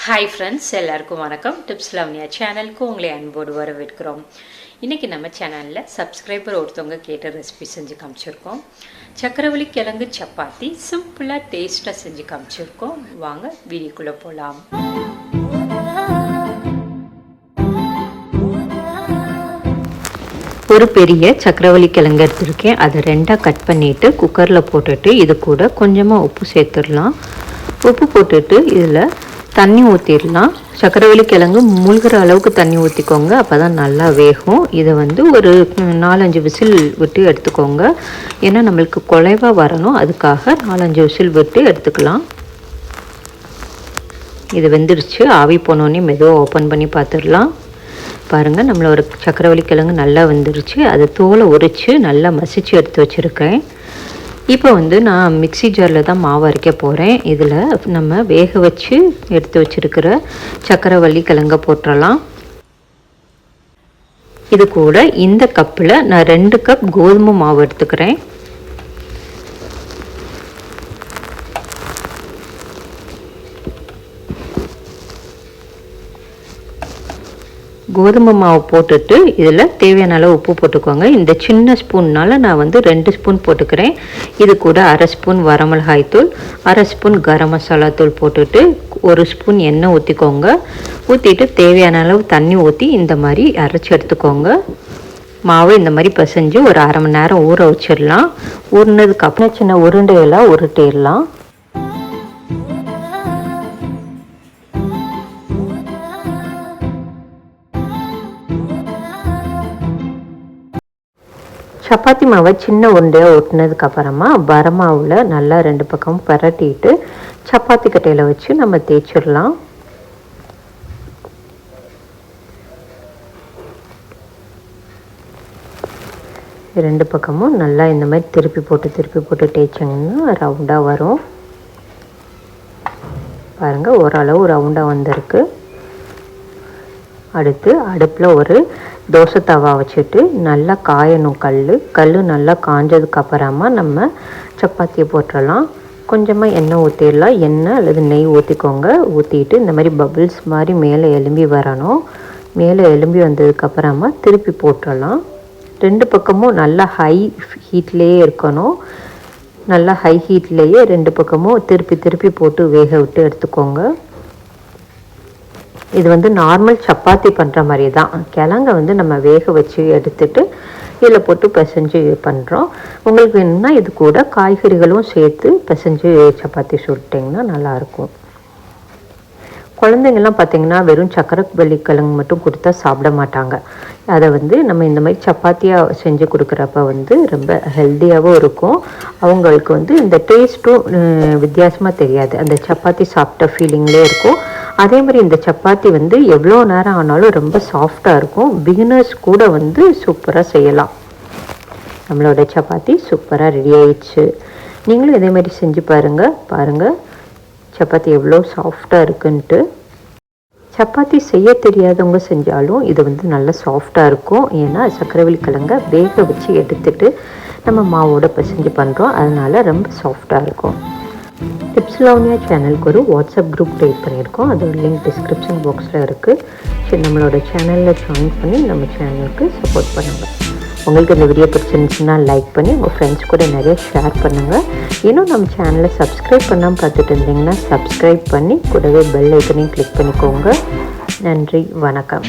Hi friends, எல்லாருக்கும் வணக்கம். Tips லவ்னியா சேனலுக்கு உங்களை அன்போடு வரவேற்கிறோம். இன்றைக்கி நம்ம சேனலில் சப்ஸ்கிரைபர் ஒருத்தவங்க கேட்ட ரெசிபி செஞ்சு காமிச்சிருக்கோம். சக்கரவள்ளி கிழங்கு சப்பாத்தி சிம்பிளாக டேஸ்ட்டாக செஞ்சு காமிச்சிருக்கோம். வாங்க வீடியோக்குள்ளே போகலாம். ஒரு பெரிய சக்கரவள்ளி கிழங்கு எடுத்துருக்கேன். அதை ரெண்டாக கட் பண்ணிவிட்டு குக்கரில் போட்டுட்டு இது கூட கொஞ்சமாக உப்பு சேர்த்துடலாம். உப்பு போட்டுட்டு இதில் தண்ணி ஊற்றிடலாம். சக்கரவள்ளி கிழங்கு மூழ்கிற அளவுக்கு தண்ணி ஊற்றிக்கோங்க, அப்போ தான் நல்லா வேகும். இதை ஒரு 4-5 விசில் விட்டு எடுத்துக்கோங்க. ஏன்னா நம்மளுக்கு குழைவாக வரணும், அதுக்காக 4-5 விசில் விட்டு எடுத்துக்கலாம். இது வெந்துருச்சு. ஆவி போனோடனே மெதுவாக ஓப்பன் பண்ணி பார்த்துடலாம். பாருங்கள், நம்மளோட சக்கரவள்ளி கிழங்கு நல்லா வெந்துருச்சு. அதை தோலை உரித்து நல்லா மசிச்சு எடுத்து வச்சுருக்கேன். இப்போ நான் மிக்சி ஜாரில் தான் மாவு அரைக்க போகிறேன். இதில் நம்ம வேக வச்சு எடுத்து வச்சுருக்கிற சக்கரவள்ளி கிழங்க போட்டுடலாம். இது கூட இந்த கப்பில் நான் 2 கப் கோதுமை மாவு எடுத்துக்கிறேன். கோதுமை மாவு போட்டுட்டு இதில் தேவையான அளவு உப்பு போட்டுக்கோங்க. இந்த சின்ன ஸ்பூன்னால் நான் 2 ஸ்பூன் போட்டுக்கிறேன். இது கூட 1/2 ஸ்பூன் வரமிளகாய் தூள், 1/2 ஸ்பூன் கரம் மசாலா தூள் போட்டுட்டு 1 ஸ்பூன் எண்ணெய் ஊற்றிக்கோங்க. ஊற்றிட்டு தேவையான அளவு தண்ணி ஊற்றி இந்த மாதிரி அரைச்சி எடுத்துக்கோங்க. மாவு இந்த மாதிரி பிசைஞ்சு ஒரு 1/2 மணி நேரம் ஊற வச்சிடலாம். ஊறினதுக்கு அப்புறம் சின்ன உருண்டையெல்லாம் உருட்டிடலாம். சப்பாத்தி மாவை சின்ன உருண்டையாக ஒட்டினதுக்கு அப்புறமா வரமாவில் நல்லா 2 பக்கமும் பரட்டிட்டு சப்பாத்தி கட்டையில் வச்சு நம்ம தேய்ச்சிடலாம். ரெண்டு பக்கமும் நல்லா இந்த மாதிரி திருப்பி போட்டு தேய்ச்சிங்கன்னா ரவுண்டாக வரும். பாருங்கள், ஓரளவு ரவுண்டாக வந்திருக்கு. அடுத்து அடுப்பில் ஒரு தோசை தவா வச்சுட்டு நல்லா காயணும். கல் நல்லா காஞ்சதுக்கு அப்புறமா நம்ம சப்பாத்தியை போட்டுடலாம். கொஞ்சமாக எண்ணெய் ஊற்றிடலாம். எண்ணெய் அல்லது நெய் ஊற்றிக்கோங்க. ஊற்றிட்டு இந்த மாதிரி பபிள்ஸ் மாதிரி மேலே எலும்பி வரணும். மேலே எலும்பி வந்ததுக்கப்புறமா திருப்பி போட்டுடலாம். 2 பக்கமும் நல்லா ஹை ஹீட்லேயே இருக்கணும். நல்லா ஹை ஹீட்லேயே 2 பக்கமும் திருப்பி போட்டு வேக விட்டு எடுத்துக்கோங்க. இது நார்மல் சப்பாத்தி பண்ணுற மாதிரி தான். கிழங்க நம்ம வேக வச்சு எடுத்துட்டு இதில் போட்டு பிசைஞ்சு பண்ணுறோம். உங்களுக்கு வேணும்னா இது கூட காய்கறிகளும் சேர்த்து பிசைஞ்சு சப்பாத்தி சுட்டிங்கன்னா நல்லாயிருக்கும். குழந்தைங்கள்லாம் பார்த்திங்கன்னா வெறும் சக்கரவள்ளி கிழங்கு மட்டும் கொடுத்தா சாப்பிட மாட்டாங்க. அதை நம்ம இந்த மாதிரி சப்பாத்தியாக செஞ்சு கொடுக்குறப்ப ரொம்ப ஹெல்த்தியாகவும் இருக்கும். அவங்களுக்கு இந்த டேஸ்ட்டும் வித்தியாசமாக தெரியாது. அந்த சப்பாத்தி சாப்பிட்ட ஃபீலிங்லேயே இருக்கும். அதே மாதிரி இந்த சப்பாத்தி எவ்வளோ நேரம் ஆனாலும் ரொம்ப சாஃப்டாக இருக்கும். பிகினர்ஸ் கூட சூப்பராக செய்யலாம். நம்மளோட சப்பாத்தி சூப்பராக ரெடி ஆயிடுச்சு. நீங்களும் இதே மாதிரி செஞ்சு பாருங்கள் சப்பாத்தி எவ்வளோ சாஃப்டாக இருக்குன்ட்டு. சப்பாத்தி செய்ய தெரியாதவங்க செஞ்சாலும் இது நல்லா சாஃப்டாக இருக்கும். ஏன்னா சக்கரவள்ளி கிழங்க வேக வச்சு எடுத்துட்டு நம்ம மாவோட பிசைஞ்சு பண்ணுறோம். அதனால் ரொம்ப சாஃப்டாக இருக்கும். டிப்ஸ் லவ்னியா சேனலுக்கு ஒரு வாட்ஸ்அப் குரூப் க்ரியேட் பண்ணியிருக்கோம். அதோட லிங்க் டிஸ்கிரிப்ஷன் பாக்ஸில் இருக்குது. சரி, நம்மளோட சேனலில் ஜாயின் பண்ணி நம்ம சேனலுக்கு சப்போர்ட் பண்ணுங்கள். உங்களுக்கு இந்த வீடியோ பிடிச்சிருந்துச்சுன்னா லைக் பண்ணி உங்கள் ஃப்ரெண்ட்ஸ் கூட நிறைய ஷேர் பண்ணுங்கள். இன்னும் நம்ம சேனலை சப்ஸ்கிரைப் பண்ணாமல் பார்த்துட்டு இருந்தீங்கன்னா சப்ஸ்கிரைப் பண்ணி கூடவே பெல் ஐக்கனையும் கிளிக் பண்ணிக்கோங்க. நன்றி, வணக்கம்.